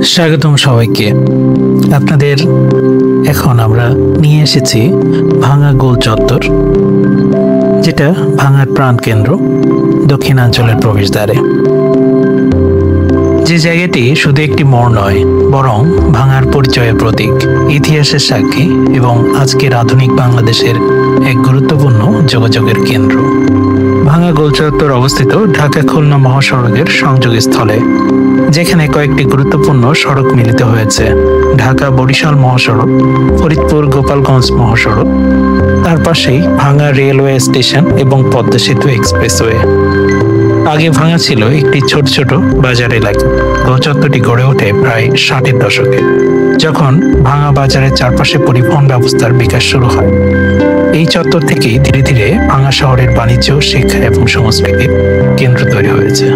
স্বাগতম সবাইকে। আপনাদের এখন আমরা নিয়ে এসেছি ভাঙা গোল চত্বর, যেটা ভাঙার প্রাণকেন্দ্র, দক্ষিণাঞ্চলের প্রবেশদ্বারে। যে জায়গাটি শুধু একটি মোড় নয়, বরং ভাঙার পরিচয়ের প্রতীক, ইতিহাসের সাক্ষী এবং আজকের আধুনিক বাংলাদেশের এক গুরুত্বপূর্ণ যোগাযোগের কেন্দ্র। ভাঙা গোল চত্বর অবস্থিত ঢাকা খুলনা মহাসড়কের সংযোগস্থলে, যেখানে কয়েকটি গুরুত্বপূর্ণ সড়ক মিলিত হয়েছে: ঢাকা বরিশাল মহাসড়ক, ফরিদপুর গোপালগঞ্জ মহাসড়ক, তার পাশেই ভাঙা রেলওয়ে স্টেশন এবং পদ্মা সেতু এক্সপ্রেসওয়ে। আগে ভাঙা ছিল একটি ছোট ছোট বাজার এলাকা। গোল চত্বরটি গড়ে ওঠে প্রায় 60-এর দশকে, যখন ভাঙা বাজারের চারপাশে পরিবহন ব্যবস্থার বিকাশ শুরু হয়। এই চত্বর থেকেই ধীরে ধীরে ভাঙা শহরের বাণিজ্য, শিক্ষা এবং সংস্কৃতির কেন্দ্র তৈরি হয়েছে।